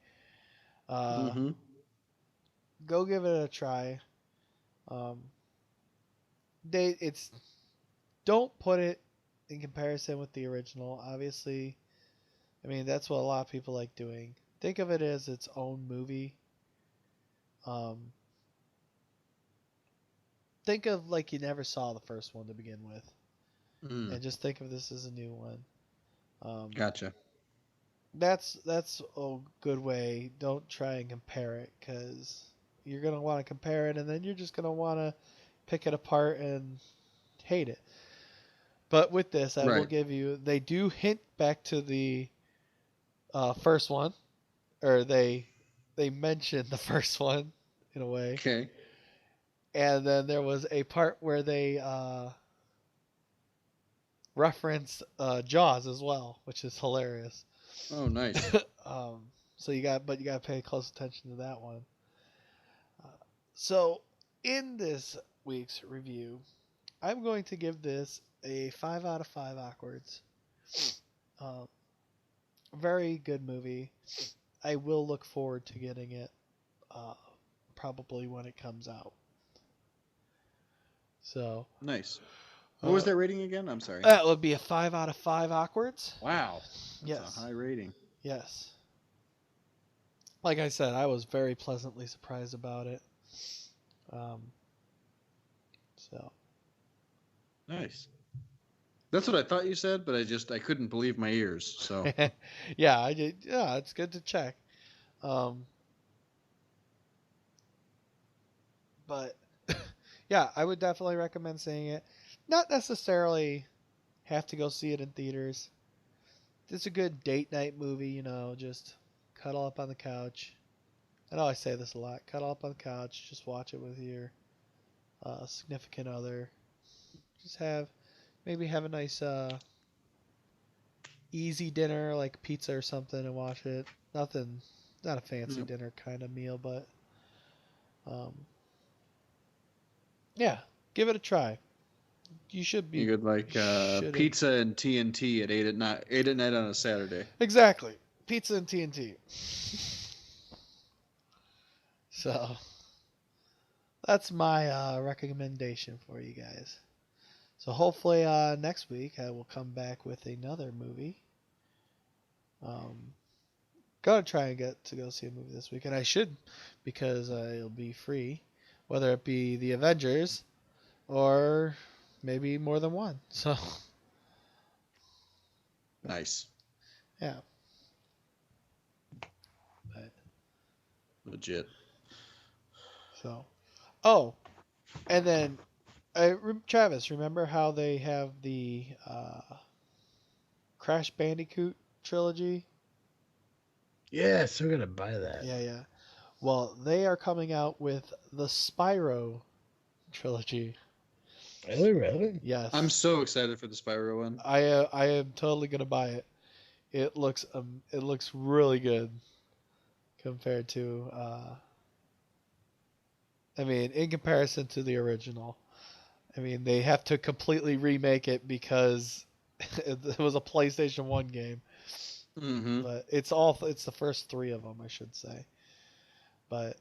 Uh, Mm-hmm. go give it a try. Um, it's don't put it in comparison with the original. Obviously, I mean that's what a lot of people like doing. Think of it as its own movie. Um, think of like you never saw the first one to begin with, Mm. and just think of this as a new one. Um, Gotcha. that's a good way. Don't try and compare it because you're gonna want to compare it, and then you're just gonna want to pick it apart and hate it. But with this, I will Right. give you. They do hint back to the first one, or they mention the first one in a way, Okay. and then there was a part where they reference Jaws as well, which is hilarious. Oh, nice. um, so you got to pay close attention to that one. Uh, so in this week's review, I'm going to give this a 5 out of 5 awkwards. Um, very good movie. I will look forward to getting it uh, probably when it comes out. So Nice. What was uh, that rating again? I'm sorry. that would be a 5 out of 5 awkwards. Wow. That's a Yes, high rating. yes. Like I said, I was very pleasantly surprised about it. Um, so Nice. That's what I thought you said, but I couldn't believe my ears. So yeah, I did. Yeah, it's good to check. Um, but yeah, I would definitely recommend seeing it. Not necessarily have to go see it in theaters. It's a good date night movie, just cuddle up on the couch. I know I say this a lot. Cuddle up on the couch, just watch it with your significant other. Just maybe have a nice easy dinner like pizza or something and watch it. Nothing, not a fancy yep. dinner kind of meal, but um, yeah, give it a try. You should You be could like should pizza and TNT at 8 at night on a Saturday. exactly pizza and TNT. So that's my recommendation for you guys. So hopefully next week I will come back with another movie. Um, gonna try and get to go see a movie this week, and I should, because it'll be free, whether it be the Avengers or maybe more than one. So Nice. yeah. But, Legit. so, oh, and then Travis, remember how they have the Crash Bandicoot trilogy? Yes, we're gonna buy that. Yeah, yeah. Well, they are coming out with the Spyro trilogy. Really? Yes. I'm so excited for the Spyro one. I am totally gonna buy it. It looks really good compared to I mean, in comparison to the original. I mean, they have to completely remake it because it was a PlayStation 1 game. Mm-hmm. But it's the first 3 of them, I should say. But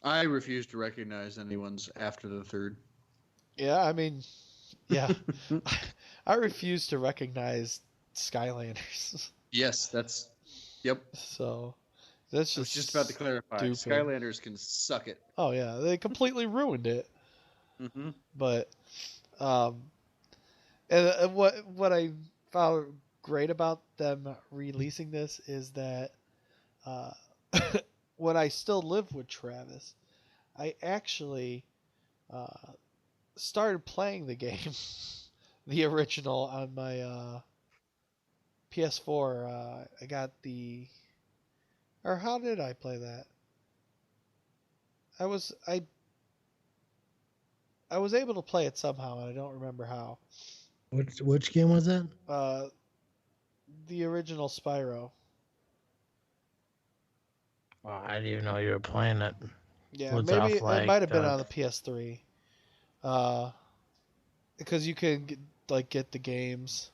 I refuse to recognize anyone's after the third. yeah, I mean, yeah. I refuse to recognize Skylanders. Yes, that's. Yep. So that's I was just about to clarify. stupid. Skylanders can suck it. Oh yeah, they completely ruined it. Mm-hmm. But and what I found great about them releasing this is that when I still live with Travis, I actually started playing the game, the original, on my PS4. I got the, or how did I play that? I was able to play it somehow, and I don't remember how. Which game was that? The original Spyro. Oh, I didn't even know you were playing it. Yeah, What's maybe off, it like, might have been on the PS3. Because you could get the games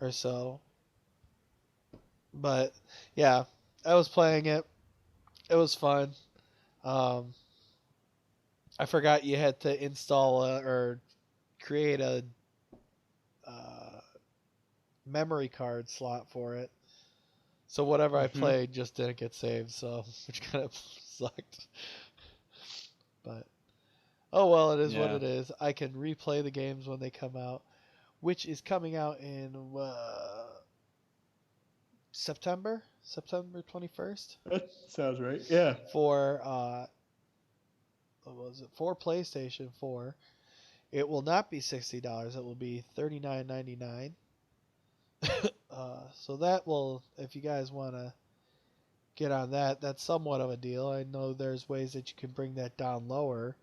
or so. But yeah, I was playing it. It was fun. I forgot you had to install or create a memory card slot for it. So whatever I played just didn't get saved, so which kind of sucked. But oh well, it is what it is. I can replay the games when they come out, which is coming out in September 21st. That sounds right. Yeah. For what was it? For PlayStation 4. It will not be $60. It will be $39.99. So that will, if you guys want to get on that, that's somewhat of a deal. I know there's ways that you can bring that down lower,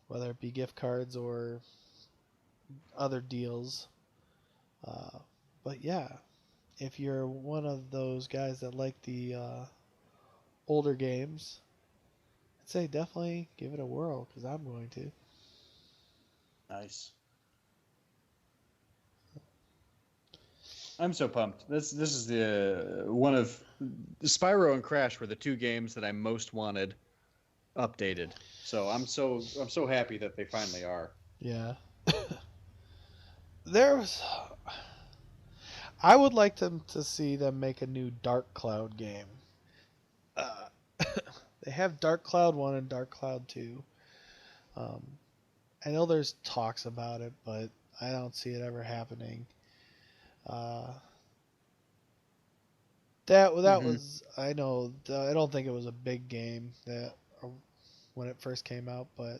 whether it be gift cards or other deals. But yeah, if you're one of those guys that like the older games, I'd say definitely give it a whirl, because I'm going to. Nice. I'm so pumped. This is the one of Spyro and Crash were the 2 games that I most wanted updated. So I'm so happy that they finally are. Yeah. I would like them to see them make a new Dark Cloud game. They have Dark Cloud 1 and Dark Cloud 2. I know there's talks about it, but I don't see it ever happening. That was, I know, I don't think it was a big game when it first came out, but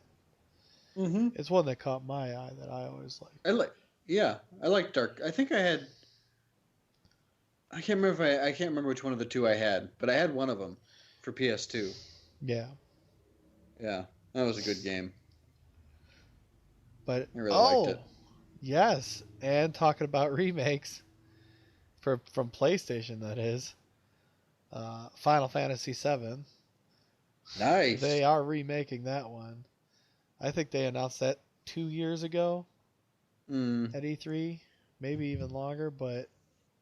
it's one that caught my eye that I always liked. I like Dark. I think I can't remember which one of the 2 I had, but I had one of them for PS2. Yeah. Yeah, that was a good game. But I really liked it. Yes, and talking about remakes from PlayStation, that is, Final Fantasy VII. Nice. They are remaking that one. I think they announced that 2 years ago at E3, maybe even longer, but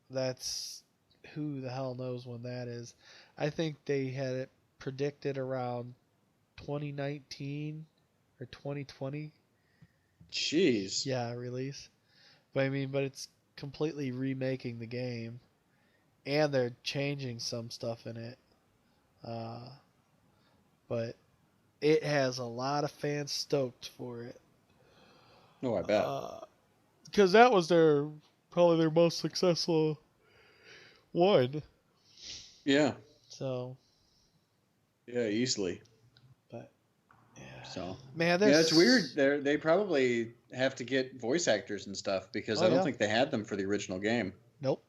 that's who the hell knows when that is. I think they had it predicted around 2019 or 2020. Jeez. Yeah, release. But I mean, but it's completely remaking the game. and they're changing some stuff in it. But it has a lot of fans stoked for it. Oh, I bet. Because that was probably their most successful one. Yeah. So. Yeah, easily. But yeah. So. Man, Yeah, it's weird. They probably have to get voice actors and stuff because I don't think they had them for the original game. Nope.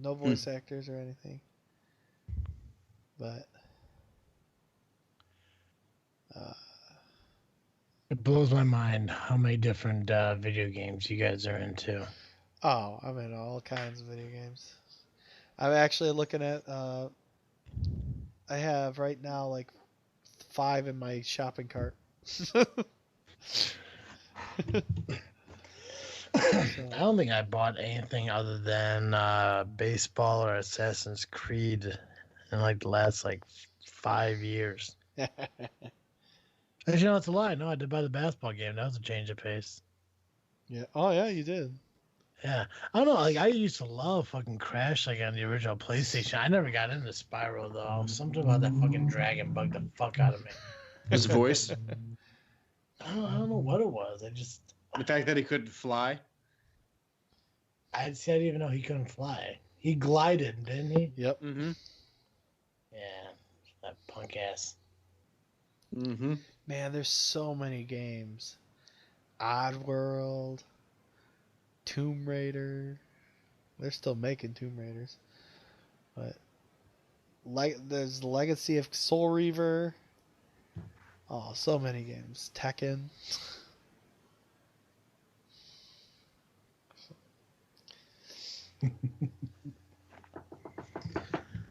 No voice actors or anything. But. It blows my mind how many different video games you guys are into. Oh, I'm in all kinds of video games. I'm actually looking at. I have right now like 5 in my shopping cart. I don't think I bought anything other than baseball or Assassin's Creed in like the last like 5 years. Actually, no, it's a lie. No, I did buy the basketball game. That was a change of pace. Yeah. Oh yeah, you did. Yeah. I don't know. Like I used to love fucking Crash like on the original PlayStation. I never got into Spyro though. Something about that fucking dragon bugged the fuck out of me. His voice. I don't know what it was. The fact that he couldn't fly. I didn't even know he couldn't fly. He glided, didn't he? Yep. Mm-hmm. Yeah. That punk ass. Mm-hmm. Man, there's so many games. Oddworld, Tomb Raider. They're still making Tomb Raiders. But there's Legacy of Soul Reaver. Oh, so many games. Tekken.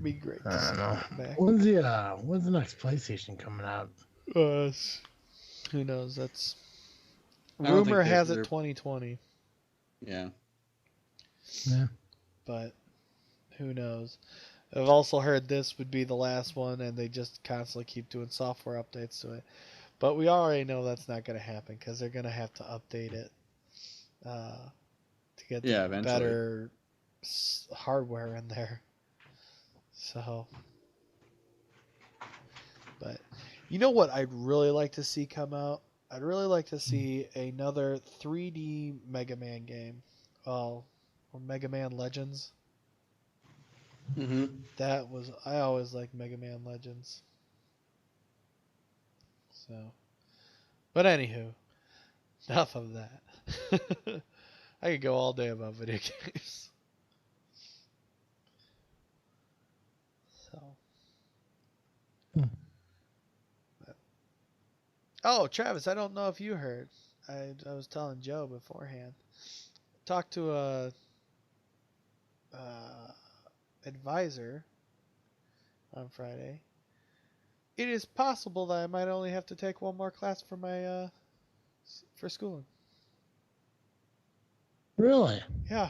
Be great. I don't know. Back. When's the next PlayStation coming out? Who knows? That's I don't think rumor has it they're- 2020, Yeah. Yeah. but who knows? I've also heard this would be the last one, and they just constantly keep doing software updates to it. But we already know that's not going to happen because they're going to have to update it to get eventually. better hardware in there. So, but you know what I'd really like to see come out? I'd really like to see another 3D Mega Man game. Or Mega Man Legends. Mm-hmm. I always liked Mega Man Legends. So, but anywho, enough of that. I could go all day about video games. So. Oh, Travis, I don't know if you heard. I was telling Joe beforehand. Talked to a advisor on Friday. It is possible that I might only have to take one more class for my for schooling. Really? Yeah.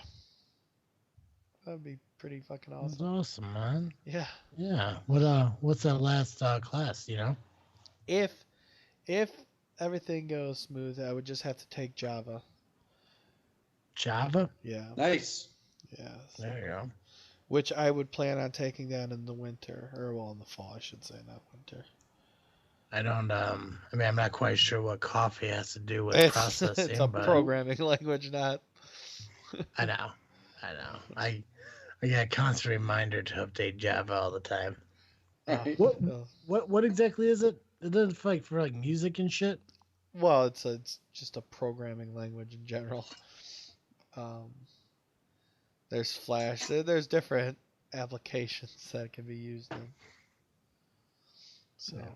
That'd be pretty fucking That's awesome. awesome, man. Yeah. Yeah. What's that last class, you know? If everything goes smooth, I would just have to take Java. Java? Yeah. Nice. Yeah. There you go. Which I would plan on taking that in the winter, or well, in the fall, I should say, not winter. I don't. I mean, I'm not quite sure what coffee has to do with It's processing. a but programming language, not. I know. I get a constant reminder to update Java all the time. What exactly is it? Is it like for like music and shit? Well, it's just a programming language in general. There's Flash. There's different applications that it can be used in. So. Yeah.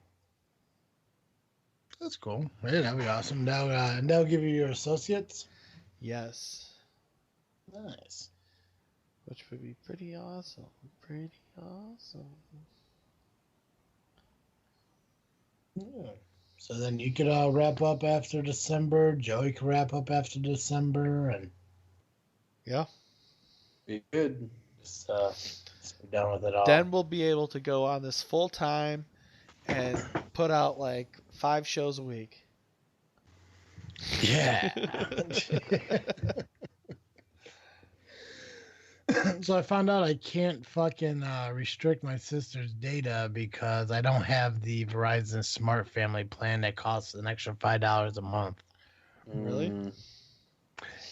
That's cool. Yeah, that'd be awesome. Now, they'll give you your associates. Yes. Nice. Which would be pretty awesome. Pretty awesome. Yeah. So then you could wrap up after December. Joey could wrap up after December, and Yeah. Be good. just be done with it all. Then we'll be able to go on this full time and put out like 5 shows a week. Yeah. So I found out I can't fucking restrict my sister's data because I don't have the Verizon Smart Family plan that costs an extra $5 a month. Really? Mm.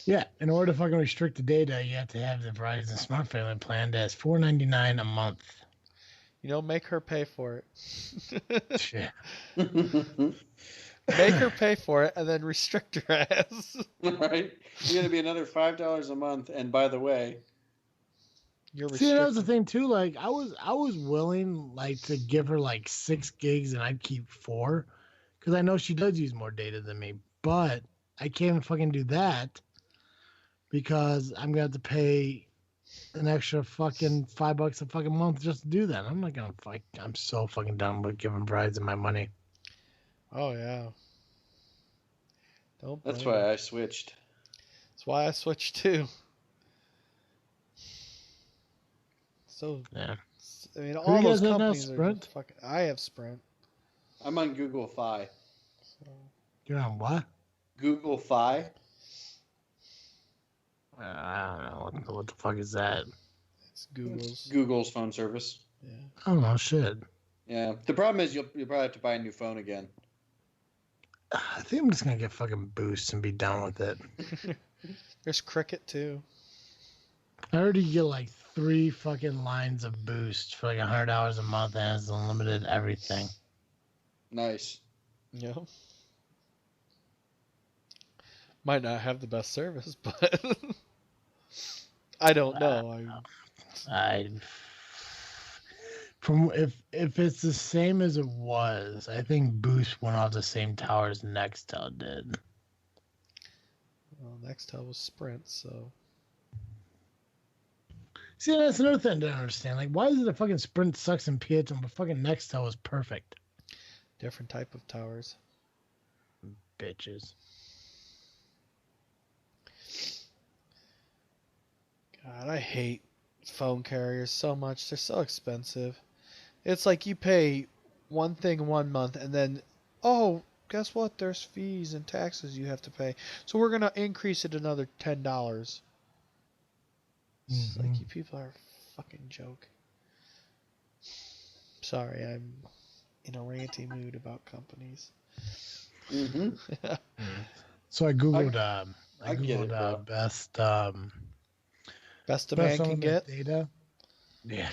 Yeah, in order to fucking restrict the data, you have to have the Verizon Smart Family plan that's $4.99 a month. Make her pay for it. Shit. Make her pay for it and then restrict her ass. Right? It's gonna be another $5 a month. And by the way, You're See, that was the restricted. thing too. Like, I was willing like to give her like 6 gigs and I'd keep 4, because I know she does use more data than me. But I can't fucking do that because I'm gonna have to pay an extra fucking $5 a fucking month just to do that. I'm not gonna fight. I'm so fucking done with giving Verizon my money. Oh yeah. Don't blame that's me. why I switched. That's why I switched too. So Yeah. I mean, Who all you those guys have now, companies are Sprint? just fucking. I have Sprint. I'm on Google Fi. So. You're on what? Google Fi? I don't know what the fuck is that. It's Google's. Google's phone service. Yeah. I don't know shit. Yeah. The problem is you'll probably have to buy a new phone again. I think I'm just gonna get fucking Boost and be done with it. There's Cricket too. I already get like 3 fucking lines of Boost for like $100 a month and it's unlimited everything. Nice. Yeah. Might not have the best service, but I don't know. I from if it's the same as it was, I think Boost went off the same tower as Nextel did. Well, Nextel was Sprint, so See, that's another thing I don't understand. Like, why is it a fucking Sprint sucks in Peotone, but fucking Nextel was perfect? different type of towers. Bitches. God, I hate phone carriers so much. They're so expensive. It's like you pay one thing 1 month and then, oh, guess what? There's fees and taxes you have to pay. So we're going to increase it another $10. It's like you people are a fucking joke. Sorry, I'm in a ranty mood about companies. Mm-hmm. So I googled I get it, bro. best Best a man can unlimited get. data. Yeah.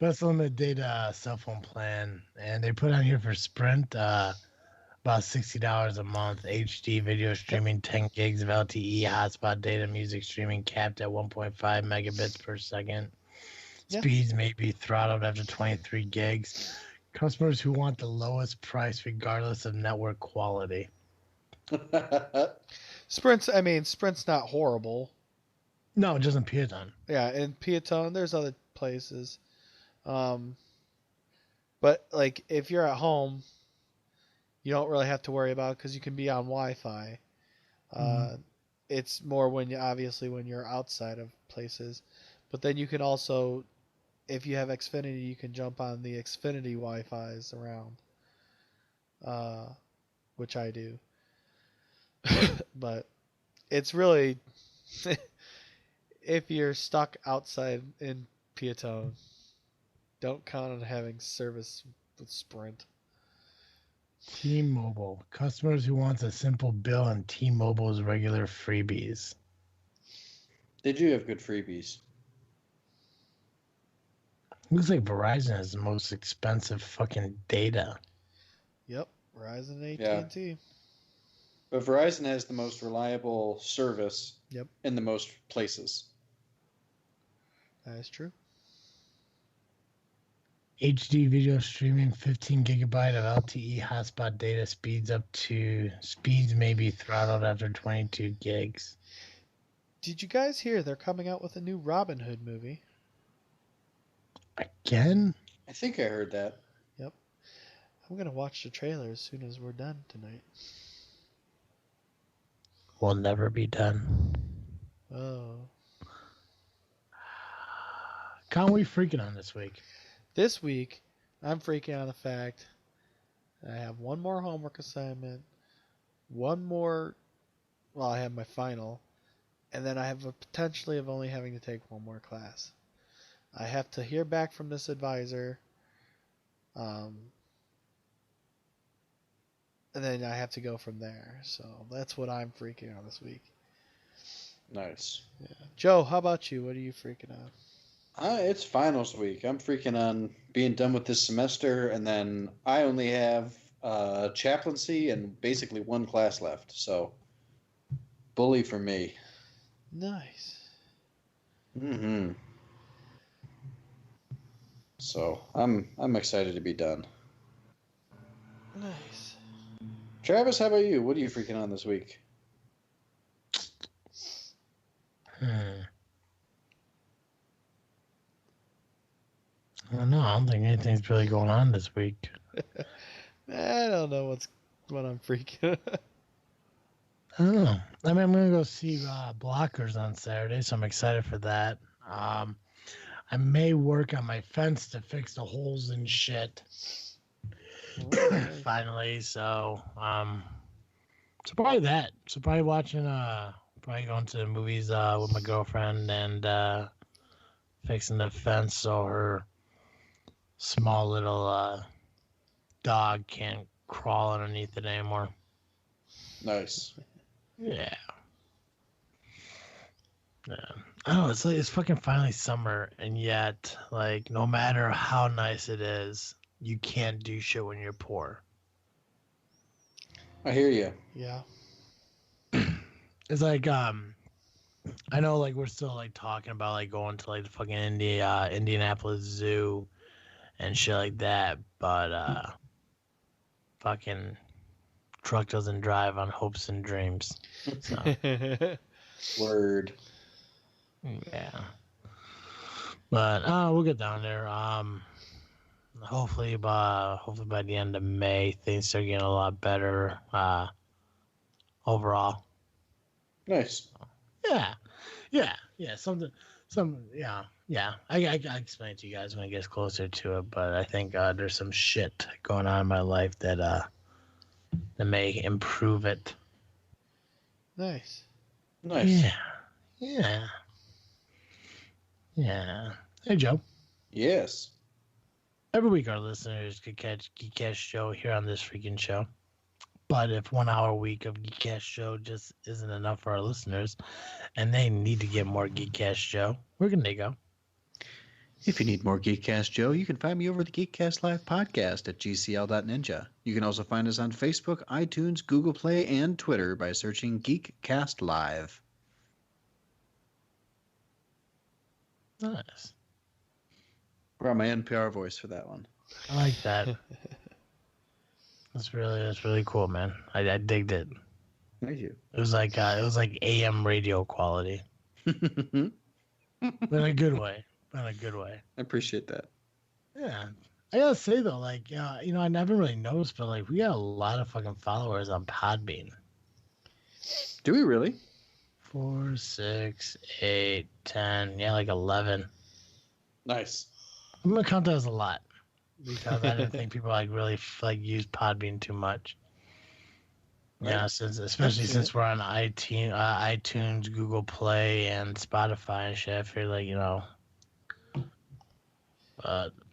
Best unlimited data cell phone plan, and they put on here for Sprint about $60 a month. HD video streaming, 10 gigs of LTE hotspot data, music streaming capped at 1.5 megabits per second. Yeah. Speeds may be throttled after 23 gigs. Customers who want the lowest price regardless of network quality. Sprint's not horrible. No, it doesn't Peotone. Yeah, and Peotone, there's other places. But like if you're at home, you don't really have to worry about it because you can be on Wi-Fi. It's more when you're outside of places. But then you can also, if you have Xfinity, you can jump on the Xfinity Wi-Fi's around, which I do. But it's really, if you're stuck outside in Peotone, don't count on having service with Sprint. T-Mobile. Customers who want a simple bill and T-Mobile's regular freebies. They do have good freebies. Looks like Verizon has the most expensive fucking data. Yep, Verizon and Yeah. AT&T. But Verizon has the most reliable service Yep. in the most places. That is true. HD video streaming, 15 gigabyte of LTE hotspot data, speeds may be throttled after 22 gigs. Did you guys hear they're coming out with a new Robin Hood movie? Again? I think I heard that. Yep. I'm going to watch the trailer as soon as we're done tonight. Will never be done. Oh. Can't we freaking on this week? This week, I'm freaking on the fact that I have one more homework assignment, I have my final, and then I have a potentially of only having to take one more class. I have to hear back from this advisor, and then I have to go from there. So that's what I'm freaking on this week. Nice. Yeah. Joe, how about you? What are you freaking on? It's finals week. I'm freaking on being done with this semester, and then I only have chaplaincy and basically one class left. So, bully for me. Nice. Mm-hmm. So I'm excited to be done. Nice. Travis, how about you? What are you freaking on this week? I don't know. I don't think anything's really going on this week. I don't know what I'm freaking. I don't know. I mean, I'm gonna go see Blockers on Saturday, so I'm excited for that. I may work on my fence to fix the holes and shit. Finally, so probably that. So probably watching probably going to the movies with my girlfriend and fixing the fence so her small little dog can't crawl underneath it anymore. Nice. Yeah. Yeah. I don't know, it's like it's fucking finally summer, and yet, like, no matter how nice it is, you can't do shit when you're poor. I hear you. Yeah. It's like I know, like, we're still like talking about like going to like the fucking Indianapolis Zoo and shit like that, but fucking truck doesn't drive on hopes and dreams. So. Word. Yeah. But we'll get down there. Hopefully by the end of May things start getting a lot better overall. Nice. Yeah. I explain it to you guys when it gets closer to it, but I think there's some shit going on in my life that may improve it. Nice. Yeah. Hey, Joe. Yes. Every week our listeners could catch Geekcast Show here on this freaking show. But if 1 hour a week of Geekcast Show just isn't enough for our listeners and they need to get more Geekcast Show, where can they go? If you need more Geekcast Joe, you can find me over the Geekcast Live podcast at gcl.ninja. You can also find us on Facebook, iTunes, Google Play, and Twitter by searching Geekcast Live. Nice. Brought my NPR voice for that one. I like that. That's really cool, man. I digged it. Thank you. It was like AM radio quality. In a good way. I appreciate that. Yeah. I gotta say though, like, I never really noticed, but like we got a lot of fucking followers on Podbean. Do we really? 4, 6, 8, 10, yeah, like 11. Nice. I'm gonna count that as a lot because I didn't think people like really like use Podbean too much. Right. Yeah, especially since we're on iTunes, Google Play, and Spotify and shit. I feel like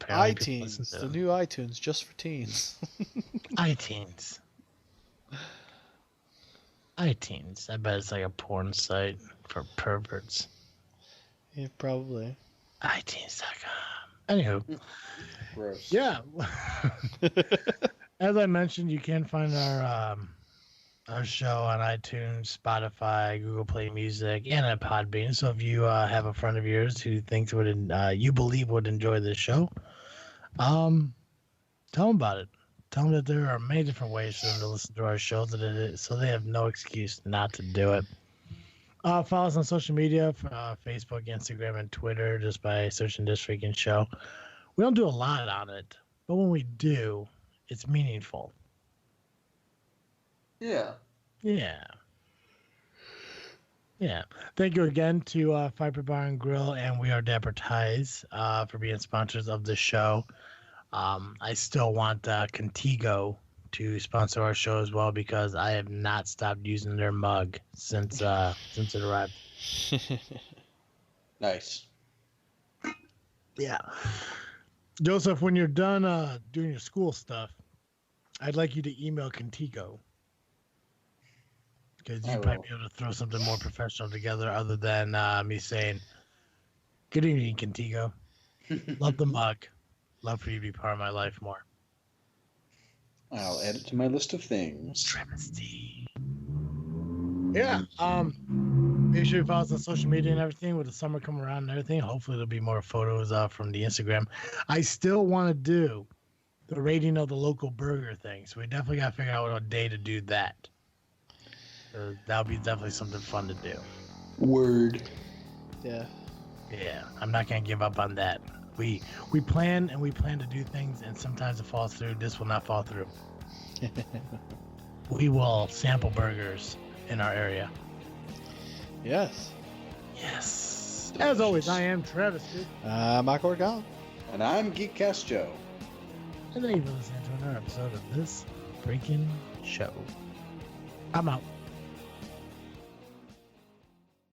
iTunes, the new iTunes, just for teens. iTunes. I bet it's like a porn site for perverts. Yeah, probably. iTunes.com. Anywho. Gross. Yeah. As I mentioned, you can find our show on iTunes, Spotify, Google Play Music, and at Podbean. So if you have a friend of yours who thinks you believe would enjoy this show, tell them about it. Tell them that there are many different ways for them to listen to our show, so they have no excuse not to do it. Follow us on social media, Facebook, Instagram, and Twitter, just by searching This Freakin' Show. We don't do a lot on it, but when we do, it's meaningful. Yeah. Thank you again to Firepit Bar and Grill and We Are Advertise for being sponsors of the show. I still want Contigo to sponsor our show as well because I have not stopped using their mug since it arrived. Nice. Yeah. Joseph, when you're done doing your school stuff, I'd like you to email Contigo. Because I you'd probably will. be able to throw something more professional together other than me saying, "Good evening, Contigo. Love the mug. Love for you to be part of my life more." I'll add it to my list of things. Travesty. Yeah. Make sure you follow us on social media and everything. With the summer coming around and everything, hopefully there'll be more photos from the Instagram. I still want to do the rating of the local burger thing, so we definitely got to figure out what day to do that. That'll be definitely something fun to do. Word. Yeah. Yeah, I'm not gonna give up on that. We plan to do things, and sometimes it falls through. This will not fall through. We will sample burgers in our area. Yes. Yes. As always, I am Travis, dude. I'm Awkward Colin. And I'm Geekcast Joe. And thank you for listening to another episode of this freaking show. I'm out.